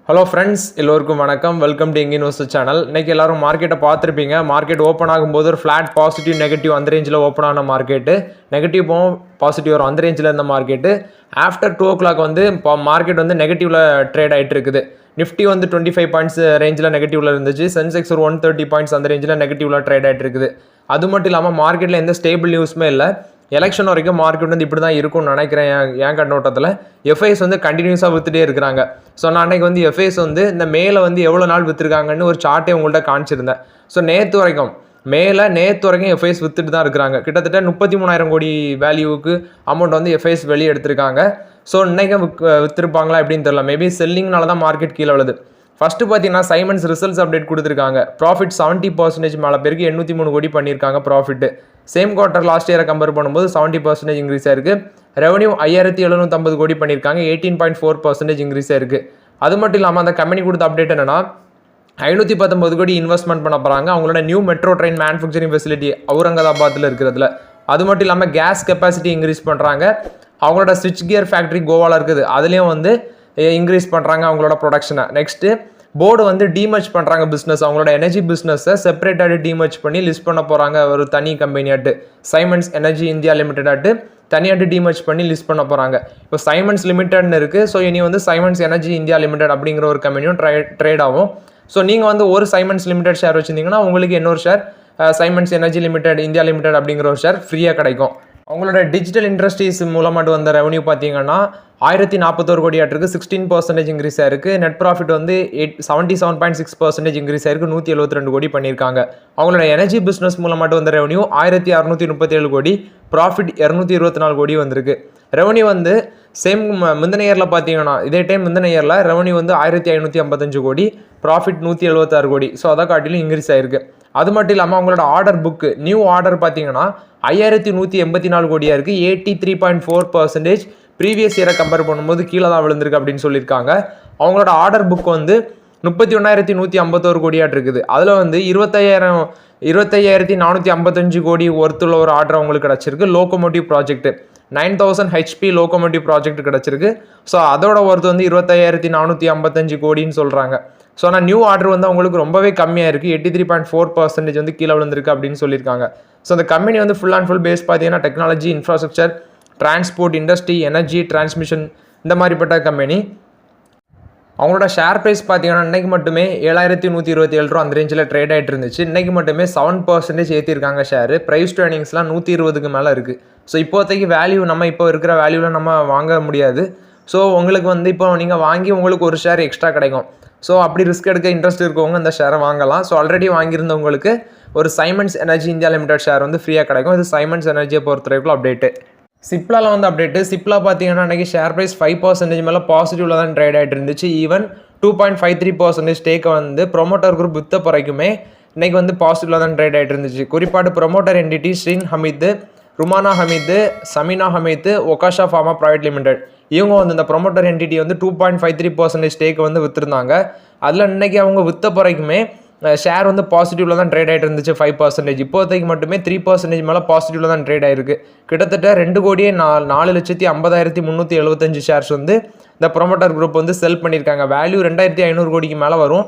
Hello friends, எல்லோருக்கும் வணக்கம். Welcome to young investor channel. இன்றைக்கி எல்லாரும் மார்க்கெட்டை பார்த்துருப்பீங்க. மார்க்கெட் ஓப்பன் ஆகும்போது ஒரு ஃப்ளாட் பாசிட்டிவ் நெகட்டிவ் அந்த ரேஞ்சில் ஓப்பன் ஆன மார்க்கெட்டு, நெகட்டிவ் போகும் பாசிட்டிவ் வரும் அந்த ரேஞ்சில் இருந்த மார்க்கெட்டு ஆஃப்டர் 2 o'clock வந்து இப்போ மார்க்கெட் வந்து நெகட்டிவில் ட்ரேட் ஆகிட்டு இருக்குது. நிஃப்டி வந்து 25 பாயிண்ட்ஸ் ரேஞ்சில் நெகட்டிவில் இருந்துச்சு. சென்செக்ஸ் ஒரு 130 பாயிண்ட்ஸ் அந்த ரேஞ்சில் நெகட்டிவில் ட்ரேட் ஆகிட்டு இருக்குது. அது மட்டும் இல்லாமல் மார்க்கெட்டில் எந்த ஸ்டேபிள் நியூஸுமே இல்லை. எலெக்ஷன் வரைக்கும் மார்க்கெட் வந்து இப்படி தான் இருக்கும்னு நினைக்கிறேன். என் கண்ணோட்டத்தில் எஃப்ஐஎஸ் வந்து கண்டினியூஸாக விற்றுட்டே இருக்கிறாங்க. ஸோ நான் அன்றைக்கி வந்து எஃப்ஐஎஸ் வந்து இந்த மேலே வந்து எவ்வளோ நாள் விற்றுருக்காங்கன்னு ஒரு சார்ட்டே உங்கள்கிட்ட காமிச்சிருந்தேன். ஸோ நேற்று வரைக்கும் எஃப்ஐஎஸ் விற்றுட்டு தான் இருக்கிறாங்க. கிட்டத்தட்ட 33,000 கோடி வேல்யூவுக்கு அமௌண்ட் வந்து எஃப்ஐஎஸ் வெளியே எடுத்திருக்காங்க. ஸோ இன்றைக்கும் விற்றுருப்பாங்களா எப்படின்னு தெரியல. மேபி செல்லிங்னால தான் மார்க்கெட் கீழே விழுது. ஃபஸ்ட்டு பார்த்தீங்கன்னா சைமன்ஸ் ரிசல்ட்ஸ் அப்டேட் கொடுத்துருக்காங்க. ப்ராஃபிட் 70% மேலே பேருக்கு 803 கோடி பண்ணியிருக்காங்க ப்ராஃபிட்டு. சேம் குவார்ட்டர் லாஸ்ட் இயரை கம்பேர் பண்ணும்போது 70% இன்க்ரீஸ் ஆயிருக்கு. ரெவன்யூ 5750 கோடி பண்ணியிருக்காங்க, 18.4% இன்க்ரீஸ் ஆயிருக்கு. அது மட்டும் இல்லாமல் அந்த கம்பெனி கொடுத்த அப்டேட் என்னன்னா 519 கோடி இன்வெஸ்ட்மெண்ட் பண்ண போகிறாங்க அவங்களோட new metro train manufacturing facility அவுரங்காபாத்தில் இருக்கிறதுல. அது மட்டும் இல்லாமல் கேஸ் கெப்பாசிட்டி இன்க்ரீஸ் பண்ணுறாங்க. அவங்களோட ஸ்விட்ச் கியர் ஃபேக்ட்ரி கோவாவில் இருக்குது, அதுலேயும் வந்து இன்க்ரீஸ் பண்ணுறாங்க அவங்களோட ப்ரொடக்ஷனை. நெக்ஸ்ட்டு போர்டு வந்து டீமர்ஜ் பண்ணுறாங்க பிஸ்னஸ், அவங்களோட எனர்ஜி பிஸ்னஸை செப்பரேட்டாக டீமர்ஜ் பண்ணி லிஸ்ட் பண்ண போகிறாங்க. ஒரு தனி கம்பெனியாட்டு சைமன்ஸ் எனர்ஜி இந்தியா லிமிடெடாட்டு தனியாட்டு டீமர்ஜ் பண்ணி லிஸ்ட் பண்ண போகிறாங்க. இப்போ சைமன்ஸ் லிமிடெட்னு இருக்குது. ஸோ இனி வந்து சைமன்ஸ் எனர்ஜி இந்தியா லிமிடெட் அப்படிங்கிற ஒரு கம்பெனியும் ட்ரேட் ஆகும். ஸோ நீங்கள் வந்து ஒரு சைமன்ஸ் லிமிடெட் ஷேர் வச்சுருந்தீங்கன்னா உங்களுக்கு இன்னொரு share Siemens energy limited India limited அப்படிங்கிற ஒரு ஷேர் ஃப்ரீயாக கிடைக்கும். அவங்களோட டிஜிட்டல் இண்டஸ்ட்ரீஸ் மூலமாட்டு வந்த ரெவன்யூ பார்த்தீங்கன்னா 1041 கோடி ஆட்டிருக்கு, 16% இன்க்ரீஸ் ஆயிருக்கு. நெட் ப்ராஃபிட் வந்து 77.6% இன்க்ரீஸ் ஆயிருக்கு, 172 கோடி பண்ணியிருக்காங்க. அவங்களோட எனர்ஜி பிஸ்னஸ் மூலமாட்டு வந்த ரெவன்யூ 1637 கோடி, ப்ராஃபிட் 224 கோடி வந்திருக்கு. ரெவன்யூ வந்து சேம் முந்தின இயரில் பார்த்தீங்கன்னா இதே டைம் முந்தின இயரில் ரெவன்யூ வந்து 1555 கோடி, ப்ராஃபிட் 176 கோடி. ஸோ அதை காட்டிலும் இன்க்ரீஸ் ஆயிருக்கு. அது மட்டும் இல்லாமல் அவங்களோட ஆர்டர் புக்கு நியூ ஆர்டர் பார்த்தீங்கன்னா 5184 கோடியாக இருக்குது, 83.4%. ப்ரீவியஸ் இயரை கம்பேர் பண்ணும்போது கீழே தான் விழுந்திருக்கு அப்படின்னு சொல்லியிருக்காங்க. அவங்களோட ஆர்டர் புக் வந்து 31,151 கோடியாட்டு இருக்குது. அதில் வந்து 25,455 கோடி ஒர்த்துள்ள ஒரு ஆர்டர் அவங்களுக்கு கிடச்சிருக்கு. Locomotive project 9000 HP locomotive project கிடச்சிருக்கு. ஸோ அதோட ஒர்த்து வந்து 25,455 கோடின்னு சொல்கிறாங்க. ஸோ ஆனால் நியூ ஆர்டர் வந்து அவங்களுக்கு ரொம்பவே கம்மியாக இருக்குது, 83.4% வந்து கீழே விழுந்திருக்கு அப்படின்னு சொல்லியிருக்காங்க. ஸோ அந்த கம்பெனி வந்து ஃபுல் அண்ட் ஃபுல் பேஸ் பார்த்தீங்கன்னா technology, infrastructure, transport, industry, energy, transmission இந்த மாதிரிப்பட்ட கம்பெனி. அவங்களோட ஷேர் ப்ரைஸ் பார்த்தீங்கன்னா இன்றைக்கி மட்டுமே 7127 ரூபா அந்த ரேஞ்சில் ட்ரேட் ஆகிட்டு இருந்துச்சு. இன்றைக்கி மட்டுமே 7% ஏற்றிருக்காங்க ஷேரு. ப்ரைஸ் டு ஏர்னிங்ஸ்லாம் 120க்கு மேலே இருக்குது. ஸோ இப்போதைக்கு வேல்யூ நம்ம இப்போ இருக்கிற வேல்யூவில் நம்ம வாங்க முடியாது. ஸோ உங்களுக்கு வந்து இப்போ நீங்கள் வாங்கி உங்களுக்கு ஒரு ஷேர் எக்ஸ்ட்ரா கிடைக்கும். ஸோ அப்படி ரிஸ்க் எடுக்க இன்ட்ரெஸ்ட் இருக்கவங்க இந்த ஷேரை வாங்கலாம். ஸோ ஆல்ரெடி வாங்கியிருந்தவங்களுக்கு ஒரு Siemens energy India limited share வந்து ஃப்ரீயாக கிடைக்கும். இது சைமன்ஸ் எனர்ஜியை பொறுத்தவரைக்கும் அப்டேட்டு. சிப்லாவில் வந்து அப்டேட்டு. சிப்லா பார்த்தீங்கன்னா இன்றைக்கி ஷேர் ப்ரைஸ் 5% மேலே பாசிட்டிவில் தான் ட்ரேட் ஆகிட்டு இருந்துச்சு. ஈவன் 2.53% ஸ்டேக்கை வந்து ப்ரொமோட்டர் குரூப் வித்த பிறகுமே இன்றைக்கி வந்து பாசிட்டிவில் தான் ட்ரேட் ஆகிட்டு இருந்துச்சு. குறிப்பாட்டு promoter entity Shireen Hamied, Rumana Hamied, Samina Hamied, Okasha pharma private limited இவங்க வந்து இந்த ப்ரொமோட்டர் என்டிட்டி வந்து 2.53% ஸ்டேக்கை வந்து விற்றுருந்தாங்க. அதில் இன்றைக்கி அவங்க விற்ற பிறகுமே ஷேர் வந்து பாசிட்டிவில் தான் ட்ரேட் ஆகிட்டு இருந்துச்சு 5%. இப்போதைக்கு மட்டுமே 3% மேலே பாசிட்டிவில் தான் ட்ரேட் ஆகிருக்கு. கிட்டத்தட்ட 2,04,50,375 ஷேர்ஸ் வந்து இந்த ப்ரொமோட்டர் குரூப் வந்து செல் பண்ணியிருக்காங்க. வேல்யூ 2,500 கோடிக்கு மேலே வரும்.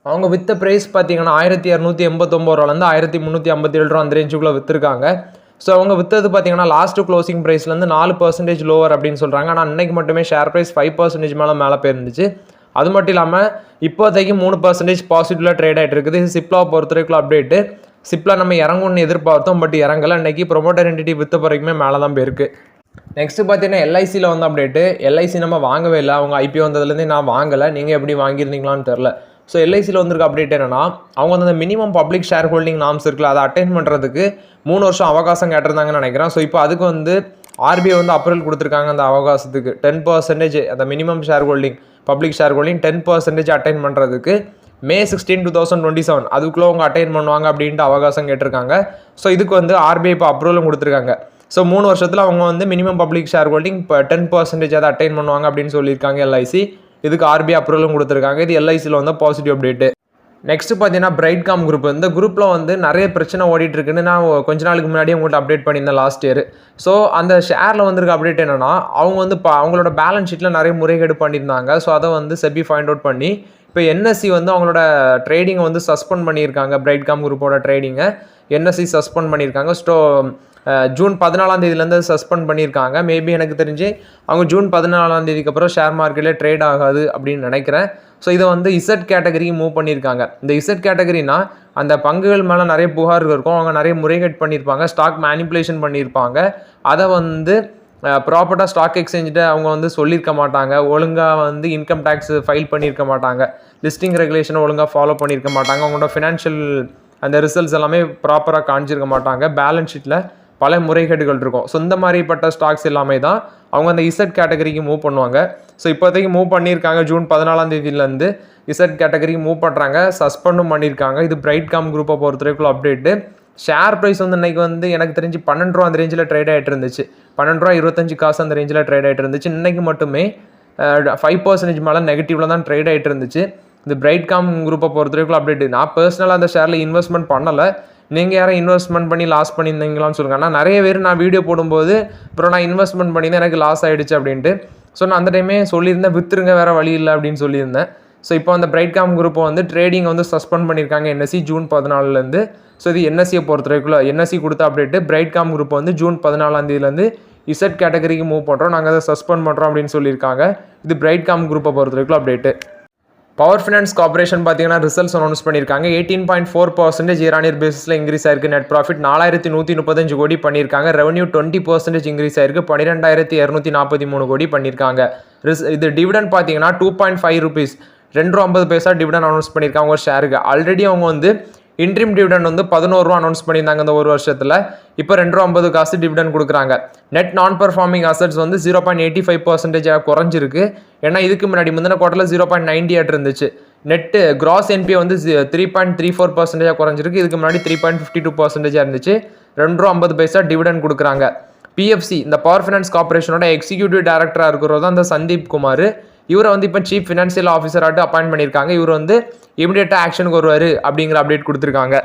அவங்க விற்ற ப்ரைஸ் பார்த்தீங்கன்னா 1,289 ரூபாலேருந்து 1,357 ரூபா அந்த ரேஞ்சுக்குள்ளே விற்றுருக்காங்க. ஸோ அவங்க விற்றது பார்த்தீங்கன்னா லாஸ்ட்டு க்ளோசிங் ப்ரைஸ்லேருந்து 4% லோவர் அப்படின்னு சொல்கிறாங்க. ஆனால் அன்றைக்கி மட்டுமே ஷேர் ப்ரைஸ் 5% மேலே போயிருந்துச்சு. அது மட்டும் இல்லாமல் இப்போதைக்கு 3% பாசிட்டிவில் ட்ரேட் ஆகிட்டு இருக்குது. இது சிப்லாவை பொறுத்தவரைக்கும் அப்டேட்டு. சிப்லா நம்ம இறங்கும்னு எதிர்பார்த்தோம், பட் இறங்கலை. இன்றைக்கி ப்ரொமோட்டர் என்டிட்டி விற்ற பிறகுமே மேலே தான் போயிருக்கு. நெக்ஸ்ட்டு பார்த்தீங்கன்னா எல்ஐசியில் வந்து அப்டேட்டு. எல்ஐசி நம்ம வாங்கவே இல்லை, அவங்க ஐபிஓ வந்ததுலேருந்தே நான் வாங்கலை. நீங்கள் எப்படி வாங்கியிருந்தீங்களான்னு தெரில. ஸோ எல்ஐசியில் வந்துருக்க அப்டேட் என்னன்னா அவங்க வந்து அந்த minimum public share holding norms இருக்குல்ல, அதை அட்டைன் பண்ணுறதுக்கு 3 வருஷம் அவகாசம் கேட்டிருந்தாங்கன்னு நினைக்கிறேன். ஸோ இப்போ அதுக்கு வந்து ஆர்பிஐ வந்து அப்ரூவல் கொடுத்துருக்காங்க. அந்த அவகாசத்துக்கு 10% அந்த minimum share holding public share holding 10% attain பண்ணுறதுக்கு May 16, 2027 அதுக்குள்ளே அவங்க அட்டைன் பண்ணுவாங்க அப்படின்ட்டு அவகாசம் கேட்டிருக்காங்க. ஸோ இதுக்கு வந்து ஆர்பிஐ இப்போ அப்ரூவலும் கொடுத்துருக்காங்க. ஸோ 3 வருஷத்தில் அவங்க வந்து மினிமம் பப்ளிக் ஷேர் ஹோல்டிங் இப்போ 10% அதை அட்டைன் பண்ணுவாங்க அப்படின்னு சொல்லியிருக்காங்க எல்ஐசி. இதுக்கு ஆர்பிஐ அப்ரூவலும் கொடுத்துருக்காங்க. இது எல்ஐசியில் வந்து பாசிட்டிவ் அப்டேட்டு. நெக்ஸ்ட் பார்த்தீங்கன்னா பிரைட்காம் குரூப். இந்த குரூப்பில் வந்து நிறைய பிரச்சனை ஓடிட்டு இருக்குன்னு நான் கொஞ்ச நாளுக்கு முன்னாடி உங்கள்கிட்ட அப்டேட் பண்ணியிருந்தேன் லாஸ்ட் இயர். ஸோ அந்த ஷேரில் வந்திருக்க அப்டேட் என்னன்னா, அவங்க வந்து அவங்களோட பேலன்ஸ் ஷீட்டில் நிறைய முறைகேடு பண்ணியிருந்தாங்க. ஸோ அதை வந்து செபி ஃபைண்ட் அவுட் பண்ணி இப்போ என்எஸ்சி வந்து அவங்களோட ட்ரேடிங்கை வந்து சஸ்பெண்ட் பண்ணியிருக்காங்க. பிரைட்காம் குரூப்போட ட்ரேடிங்கை என்எஸ்சி சஸ்பெண்ட் பண்ணியிருக்காங்க. ஜூன் 14ஆம் தேதியிலேருந்து சஸ்பெண்ட் பண்ணியிருக்காங்க. மேபி எனக்கு தெரிஞ்சு அவங்க ஜூன் 14ஆம் தேதிக்கு அப்புறம் ஷேர் மார்க்கெட்டில் ட்ரேட் ஆகாது அப்படின்னு நினைக்கிறேன். ஸோ இதை வந்து இசட் கேட்டகரிக்கு மூவ் பண்ணியிருக்காங்க. இந்த இசட் கேட்டகரினா அந்த பங்குகள் மேலே நிறைய புகார்கள் இருக்கும், அவங்க நிறைய முறைகேடு பண்ணியிருப்பாங்க, ஸ்டாக் மேனிப்புலேஷன் பண்ணியிருப்பாங்க. அதை வந்து ப்ராப்பர்ட்டாக ஸ்டாக் எக்ஸ்சேஞ்சிட்ட அவங்க வந்து சொல்லியிருக்க மாட்டாங்க, ஒழுங்காக வந்து இன்கம் டேக்ஸ் ஃபைல் பண்ணியிருக்க மாட்டாங்க, லிஸ்டிங் ரெகுலேஷனை ஒழுங்காக ஃபாலோ பண்ணியிருக்க மாட்டாங்க, அவங்களோட ஃபினான்ஷியல் அந்த ரிசல்ட்ஸ் எல்லாமே ப்ராப்பராக காமிச்சிருக்க மாட்டாங்க, பேலன்ஸ் ஷீட்டில் பல முறைகேடுகள் இருக்கும். ஸோ இந்த மாதிரிப்பட்ட ஸ்டாக்ஸ் எல்லாமே தான் அவங்க அந்த இசட் கேட்டகரிக்கு மூவ் பண்ணுவாங்க. ஸோ இப்போதைக்கு மூவ் பண்ணியிருக்காங்க. ஜூன் 14ஆம் தேதியிலேருந்து இசட் கேட்டகரிக்கு மூவ் பண்ணுறாங்க, சஸ்பெண்டும் பண்ணியிருக்காங்க. இது பிரைட்காம் குரூப்பை பொறுத்தவரைக்கும் அப்டேட்டு. ஷேர் ப்ரைஸ் வந்து இன்றைக்கி வந்து எனக்கு தெரிஞ்சு 12 ரூபா அந்த ரேஞ்சில் ட்ரேட் ஆகிட்டு இருந்துச்சு. 12 ரூபா 25 காசு அந்த ரேஞ்சில் ட்ரேட் ஆகிட்டு இருந்துச்சு. இன்றைக்கி மட்டுமே 5% மேலே நெகட்டிவில் தான் ட்ரேட் ஆகிட்டு இருந்துச்சு. இந்த பிரைட்காம் குரூப்பை பொறுத்தவரைக்கும் அப்டேட்டு. நான் பர்சனலாக அந்த ஷேரில் இன்வெஸ்ட்மெண்ட் பண்ணலை. நீங்கள் யாரும் இன்வெஸ்ட்மெண்ட் பண்ணி லாஸ் பண்ணியிருந்தீங்களான்னு சொல்லுங்கள். ஆனால் நிறைய பேர் நான் வீடியோ போடும்போது அப்புறம் நான் இன்வெஸ்ட்மெண்ட் பண்ணியிருந்தேன் எனக்கு லாஸ் ஆகிடுச்சு அப்படின்ட்டு. ஸோ நான் அந்த டைமே சொல்லியிருந்தேன், விற்றுருங்க வேறு வழி இல்லை அப்படின்னு சொல்லியிருந்தேன். ஸோ இப்போ அந்த பிரைட்காம் குரூப்பை வந்து ட்ரேடிங் வந்து சஸ்பெண்ட் பண்ணியிருக்காங்க என்எஸ்சி ஜூன் 14லேருந்து. ஸோ இது என்எஸ்சியை பொறுத்தவரைக்குள்ள என்எஸ்சி கொடுத்த அப்டேட்டு. பிரைட்காம் குரூப் வந்து ஜூன் 14ஆம் தேதியிலேருந்து இசட் கேட்டகரிக்கு மூவ் பண்ணுறோம், நாங்கள் அதை சஸ்பெண்ட் பண்ணுறோம் அப்படின்னு சொல்லியிருக்காங்க. இது பிரைட்காம் குரூப்பை பொறுத்தவரைக்கும் அப்டேட்டு. பவர் ஃபினான்ஸ் கார்பரேஷன் பார்த்தீங்கன்னா ரிசல்ட்ஸ் அனௌன்ஸ் பண்ணியிருக்காங்க. 18.4% இயர் ஆன் இயர் பேசிஸில் இன்க்ரீஸ் ஆயிருக்கு. நெட் ப்ராஃபிட் 4135 கோடி பண்ணியிருக்காங்க. ரெவன்யூ 20% இன்க்ரீஸ் ஆயிருக்கு. 12243 கோடி பண்ணியிருக்காங்க. இது டிவிடெண்ட் பார்த்தீங்கன்னா 2.5 rupees 2.50 பைசா டிவிடெண்ட் அனௌன்ஸ் பண்ணியிருக்காங்க ஒரு ஷேருக்கு. ஆல்ரெடி அவங்க வந்து இன்ட்ரீம் டிவிடெண்ட் வந்து 11 ரூபா அனௌன்ஸ் பண்ணியிருந்தாங்க இந்த ஒரு வருஷத்தில். இப்போ 2.50 காசு டிவிடெண்ட் கொடுக்குறாங்க. நெட் நான் பர்ஃபார்மிங் அசட்ஸ் வந்து 0.85% குறைஞ்சிருக்கு. ஏன்னா இதுக்கு முன்னாடி முந்தின குவார்ட்டரில் 0.98 இருந்துச்சு. நெட்டு கிராஸ் என்பிஏ வந்து 3.34% குறைஞ்சிருக்கு. இதுக்கு முன்னாடி 3.52% இருந்துச்சு. 2.50 பைசா டிவிடெண்ட் கொடுக்குறாங்க. பிஎஃப்சி இந்த பவர் ஃபினான்ஸ் கார்பரேஷனோட எக்ஸிக்யூட்டிவ் டைரக்டராக இருக்கிறது தான் அந்த சந்தீப் குமார். இவரை வந்து இப்போ சீஃப் ஃபினான்ஷியல் ஆஃபீஸராட்டு அப்பாயின்ட் பண்ணியிருக்காங்க. இவர் வந்து இமிடியேட்டாக ஆக்ஷனுக்கு வருவார் அப்படிங்கிற அப்டேட் கொடுத்துருக்காங்க.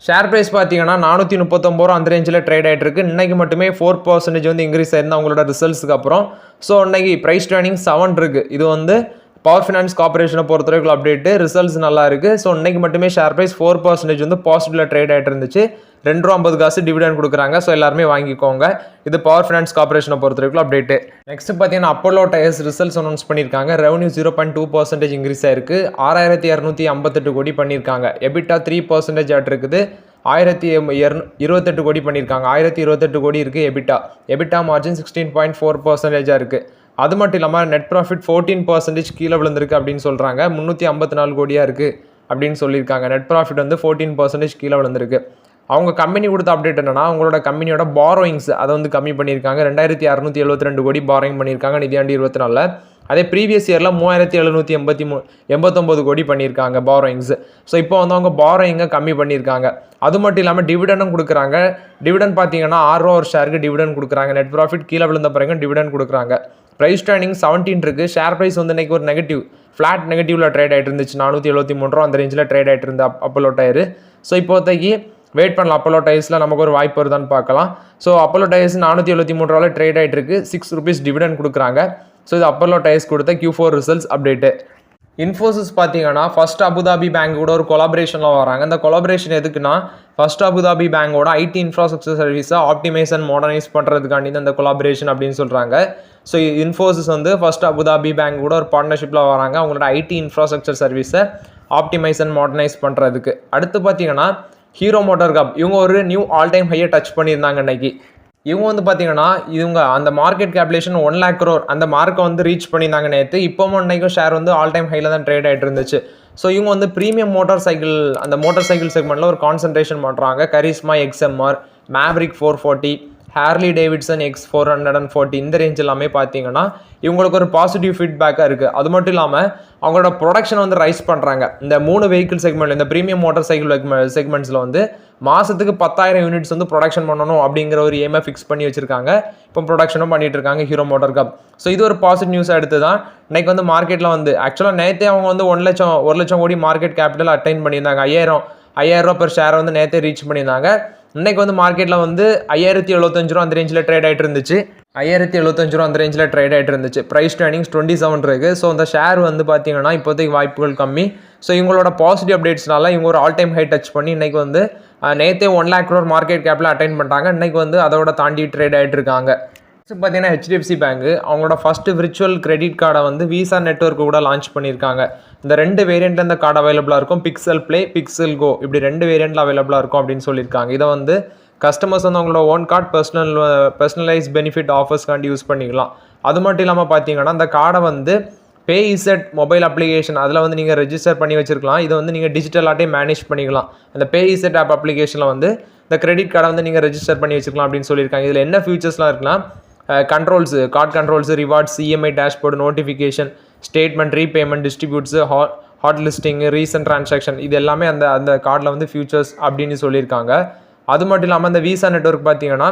ஷேர் ப்ரைஸ் பார்த்தீங்கன்னா 439 ரூபா அந்த ரேஞ்சில் ட்ரேட் ஆகிட்டு இருக்கு. இன்றைக்கி மட்டுமே 4% வந்து இன்க்ரீஸ் ஆயிருந்தா அவங்களோட ரிசல்ட்ஸுக்கு அப்புறம். ஸோ இன்றைக்கி ப்ரைஸ் ட்ரேனிங் 7 இருக்குது. இது வந்து பவர் ஃபினான்ஸ் கார்பரேஷனை பொறுத்தவரைக்கும் அப்டேட்டு. ரிசல்ட்ஸ் நல்லா இருக்குது. ஸோ இன்றைக்கி மட்டுமே ஷேர் ப்ரைஸ் 4% வந்து பாசிட்டிவில் ட்ரேட் ஆகிட்டு இருந்துச்சு. 2.50 காசு டிவிடெண்ட் கொடுக்குறாங்க. ஸோ எல்லாருமே வாங்கிக்கோங்க. இது பவர் ஃபினான்ஸ் கார்பரேஷனை பொறுத்தவரைக்கும் அப்டேட்டு. நெக்ஸ்ட் பார்த்தீங்கன்னா அப்போலோ டயர்ஸ் ரிசல்ட்ஸ் அனௌன்ஸ் பண்ணியிருக்காங்க. ரெவன்யூ 0.2% இன்க்ரீஸ் ஆயிருக்கு. 6258 கோடி பண்ணியிருக்காங்க. எபிட்டா 3% ஆட் இருக்குது. 1028 கோடி பண்ணியிருக்காங்க. 1028 கோடி இருக்குது எபிட்டா. எபிட்டா மார்ஜின் 16.4% இருக்குது. அது மட்டும் இல்லாமல் நெட் ப்ராஃபிட் 14% கீழே விழுந்திருக்கு அப்படின்னு சொல்கிறாங்க. 354 கோடியாக இருக்குது அப்படின்னு சொல்லியிருக்காங்க. நெட் ப்ராஃபிட் வந்து 14% கீழே விழுந்திருக்கு. அவங்க கம்பெனி கொடுத்த அப்டேட் என்னன்னா, அவங்களோட கம்பெனியோட பாரோயிங்ஸ் அதை வந்து கம்மி பண்ணியிருக்காங்க. 2672 கோடி பாரோயிங் பண்ணியிருக்காங்க நிதியாண்டு 24. அதே ப்ரீவியஸ் இயரில் 3789 கோடி பண்ணியிருக்காங்க பாரோயிங்ஸ். ஸோ இப்போ வந்து அவங்க பாரோயிங்கை கம்மி பண்ணியிருக்காங்க. அது மட்டும் இல்லாமல் டிவிடெண்டும் கொடுக்குறாங்க. டிவிடெண்ட் பார்த்தீங்கன்னா 6 ரூபா ஒரு ஷேருக்கு டிவிடெண்ட் கொடுக்குறாங்க. நெட் ப்ராஃபிட் கீழே விழுந்த பிறகு டிவிடெண்ட் கொடுக்குறாங்க. ப்ரைஸ் ட்ரேனிங் 17 இருக்குது. ஷேர் ப்ரைஸ் வந்து இன்றைக்கி ஒரு ஃப்ளாட் நெகட்டிவில் ட்ரேட் ஆகிட்டு இருந்துச்சு. 473 ரூபா அந்த ரேஞ்சில் ட்ரேட் ஆகிட்டு இருந்த அப்போலோ டயர். ஸோ இப்போதைக்கு வெயிட் பண்ணலாம், அப்போலோ டயர்ஸில் நமக்கு ஒரு வாய்ப்பு வருதான்னு பார்க்கலாம். ஸோ அப்போலோ டயர்ஸ் 473 ரூபாவில் ட்ரேட் ஆகிட்டு இருக்கு. 6 rupees டிவிடெண்ட் கொடுக்குறாங்க. ஸோ இது அப்போலோ டயர்ஸ் கொடுத்த Q4 ரிசல்ட்ஸ் அப்டேட்டு. இன்ஃபோசிஸ் பார்த்தீங்கன்னா ஃபர்ஸ்ட் அபுதாபி பேங்க் கூட ஒரு கொலாபரேஷனில் வராங்க. இந்த கொலாபரேஷன் எதுக்குன்னா, ஃபர்ஸ்ட் அபுதாபி பேங்கோட ஐடி இன்ஃப்ராஸ்ட்ரக்சர் சர்வீஸை ஆப்டிமைஸ் அண்ட் மாடர்னைஸ் பண்ணுறதுக்காண்டி இந்த கொலாபரேஷன் அப்படின்னு சொல்கிறாங்க. ஸோ இன்ஃபோசிஸ் வந்து ஃபர்ஸ்ட் அபுதாபி பேங்க் கூட ஒரு பார்ட்னர்ஷிப்பில் வராங்க அவங்களோட ஐடி இன்ஃப்ராஸ்ட்ரக்சர் சர்வீஸை ஆப்டிமைஸ் அண்ட் மாடர்னைஸ் பண்ணுறதுக்கு. அடுத்து பார்த்தீங்கன்னா ஹீரோ மோட்டார் கப் இவங்க ஒரு நியூ ஆல் டைம் ஹையை டச் பண்ணியிருந்தாங்க இன்னைக்கு. இவங்க வந்து பார்த்தீங்கன்னா இவங்க அந்த மார்க்கெட் கேபிலேஷன் 1 lakh crore அந்த மார்க்கை வந்து ரீச் பண்ணியிருந்தாங்க நேற்று. இப்போவும் இன்றைக்கும் ஷேர் வந்து ஆல் டைம் ஹையில் தான் ட்ரேட் ஆகிட்டு இருந்துச்சு. ஸோ இவங்க வந்து ப்ரீமியம் மோட்டார் சைக்கிள் அந்த மோட்டார் சைக்கிள் செக்மெண்ட்டில் ஒரு கான்சன்ட்ரேஷன் பண்ணுறாங்க. Charisma XMR, Maverick 440, Harley Davidson X440 இந்த ரேஞ்ச் எல்லாமே பார்த்தீங்கன்னா இவங்களுக்கு ஒரு பாசிட்டிவ் ஃபீட்பேக்காக இருக்குது. அது மட்டும் இல்லாமல் அவங்களோட ப்ரொடக்ஷனை வந்து ரைஸ் பண்ணுறாங்க. இந்த 3 வெஹிக்கிள் செக்மெண்ட், இந்த ப்ரீமியம் மோட்டார் சைக்கிள் செக்மெண்ட்ஸில் வந்து மாதத்துக்கு 10,000 யூனிட்ஸ் வந்து ப்ரொடக்ஷன் பண்ணணும் அப்படிங்கிற ஒரு எய்மை ஃபிக்ஸ் பண்ணி வச்சிருக்காங்க. இப்போ ப்ரொடக்ஷனும் பண்ணிட்டு இருக்காங்க ஹீரோ மோட்டார் கப். ஸோ இது ஒரு பாசிட்டிவ் நியூஸாக எடுத்து தான் இன்னைக்கு வந்து மார்க்கெட்டில் வந்து ஆக்சுவலாக நேற்றே அவங்க வந்து 1 லட்சம் கோடி மார்க்கெட் கேபிட்டல் அட்டைன் பண்ணியிருந்தாங்க. 5,000 ரூபா பெர் ஷேரை வந்து நேற்றே ரீச் பண்ணியிருந்தாங்க. இன்னைக்கு வந்து மார்க்கெட்டில் வந்து 5,075 ரூபா அந்த ரேஞ்சில் ட்ரேட் ஆகிட்டு இருந்துச்சு. 5,075 ரூபா அந்த ரேஞ்சில் ட்ரேட் ஆகிட்டு இருந்துச்சு. ப்ரைஸ் ட்ரேடிங்ஸ் 27 இருக்குது. ஸோ அந்த ஷேர் வந்து பார்த்தீங்கன்னா இப்போதைக்கு வாய்ப்புகள் கம்மி. ஸோ இவங்களோட பாசிட்டிவ் அப்டேட்ஸ்னால இவங்க ஒரு ஆல் டைம் ஹை டச் பண்ணி இன்னைக்கு வந்து நேற்றே 1 lakh crore மார்க்கெட் கேப்பில் அட்டைன் பண்ணிட்டாங்க. இன்னைக்கு வந்து அதோட தாண்டி ட்ரேட் ஆகிட்டு இருக்காங்க. பார்த்தீங்கன்னா HDFC பேங்க் அவங்களோட ஃபர்ஸ்ட் விர்ச்சுவல் கிரெடிட் கார்டை வந்து விசா நெட்வொர்க் கூட லான்ச் பண்ணியிருக்காங்க. இந்த 2 வேரியண்ட்டில் இந்த கார்டு அவைலபிளாக இருக்கும். பிக்சல் ப்ளே, பிக்சல் கோ, இப்படி 2 வேரியண்ட்டில் அவைலபிளாக இருக்கும் அப்படின்னு சொல்லியிருக்காங்க. இதை வந்து கஸ்டமர்ஸ் வந்து அவங்களோட ஓன் கார்டு பர்சனலைஸ் பெனிஃபிட் ஆஃபர்ஸ்க்காண்டி யூஸ் பண்ணிக்கலாம். அது மட்டும் இல்லாமல் பார்த்தீங்கன்னா அந்த கார்டை வந்து பேஇசட் மொபைல் அப்ளிகேஷன் அதில் வந்து நீங்கள் ரெஜிஸ்டர் பண்ணி வச்சிருக்கலாம். இதை வந்து நீங்கள் டிஜிட்டலாகட்டே மேனேஜ் பண்ணிக்கலாம். அந்த பேஇசட் ஆப் அப்ளிகேஷனில் வந்து இந்த கிரெடிட் கார்டை வந்து நீங்கள் ரெஜிஸ்டர் பண்ணி வச்சுக்கலாம் அப்படின்னு சொல்லியிருக்காங்க. இதில் என்ன ஃபியூச்சர்ஸ்லாம் இருக்குன்னா controls, card controls, rewards, EMI dashboard, notification, statement, repayment, distributes, hot listing, recent transaction, இது எல்லாமே அந்த கார்டில் வந்து ஃபியூச்சர்ஸ் அப்படின்னு சொல்லியிருக்காங்க. அது மட்டும் இல்லாமல் அந்த விசா நெட்வொர்க் பார்த்தீங்கன்னா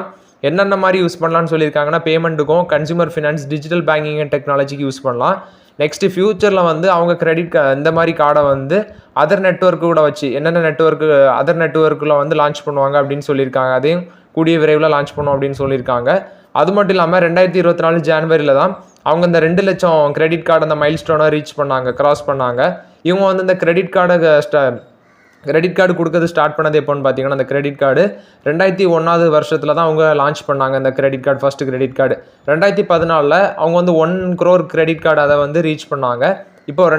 என்னென்ன மாதிரி யூஸ் பண்ணலான்னு சொல்லியிருக்காங்கன்னா பேமெண்ட்டுக்கும், consumer finance, digital banking and டெக்னாலஜிக்கு யூஸ் பண்ணலாம். நெக்ஸ்ட் ஃபியூச்சரில் வந்து அவங்க கிரெடிட் இந்த மாதிரி கார்டை வந்து அதர் நெட்வொர்க்கு கூட வச்சு என்னென்ன நெட்வொர்க்கு அதர் நெட்வொர்க்கில் வந்து லான்ச் பண்ணுவாங்க அப்படின்னு சொல்லியிருக்காங்க. அதையும் கூடிய விரைவில் லான்ச் பண்ணுவோம் அப்படின்னு சொல்லியிருக்காங்க. அது மட்டும் இல்லாமல் 2024 ஜனவரியில் தான் அவங்க இந்த 2 லட்சம் கிரெடிட் கார்டு அந்த மைல் ஸ்டோனை ரீச் பண்ணாங்க, கிராஸ் பண்ணாங்க. இவங்க வந்து இந்த கிரெடிட் கார்டு கொடுக்கறது ஸ்டார்ட் பண்ணது எப்போன்னு பார்த்தீங்கன்னா அந்த கிரெடிட் கார்டு 2001 வருஷத்தில் தான் அவங்க லான்ச் பண்ணாங்க. இந்த credit card first credit card 2014 அவங்க வந்து 1 crore கிரெடிட் கார்டு அதை வந்து ரீச் பண்ணாங்க. இப்போ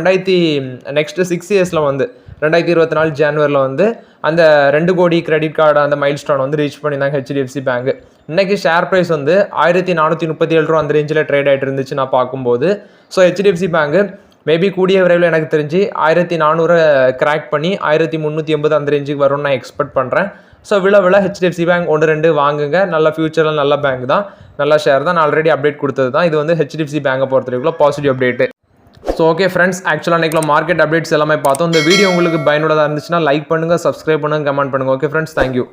நெக்ஸ்ட் 6 இயர்ஸில் வந்து 2024 ஜனவரியில் வந்து அந்த 2 கோடி கிரெடிட் கார்டு அந்த மைல் ஸ்டோன் வந்து ரீச் பண்ணியிருந்தாங்க HDFC பேங்க். இன்னைக்கு ஷேர் ப்ரைஸ் வந்து 1,437 ரூபா அந்த ரேஞ்சில் ட்ரேட் ஆகிட்டு இருந்துச்சு நான் பார்க்கும்போது. ஸோ HDFC பேங்க் மேபி கூடிய விரைவில் எனக்கு தெரிஞ்சு 1,400 கிராக் பண்ணி 1,380 அந்த ரேஞ்சுக்கு வரும்னு நான் எக்ஸ்பெக்ட் பண்ணுறேன். ஸோ விழா HDFC பேங்க் 1-2 வாங்குங்க. நல்ல ஃபியூச்சரில் நல்ல பேங்க் தான், நல்ல ஷேர் தான். நான் ஆல்ரெடி அப்டேட் கொடுத்தது தான். இது வந்து HDFC பேங்கை பொறுத்தவரைக்கும் positive update. So okay friends, ஆக்சுவலாக அன்றைக்கி மார்க்கெட் அப்டேட்ஸ் எல்லாமே பார்த்தோம். இந்த வீடியோ உங்களுக்கு பயனுள்ளதாக இருந்துச்சுன்னா லைக் பண்ணுங்கள், சப்ஸ்கிரைப் பண்ணுங்கள், கமெண்ட் பண்ணுங்கள். Okay friends, thank you.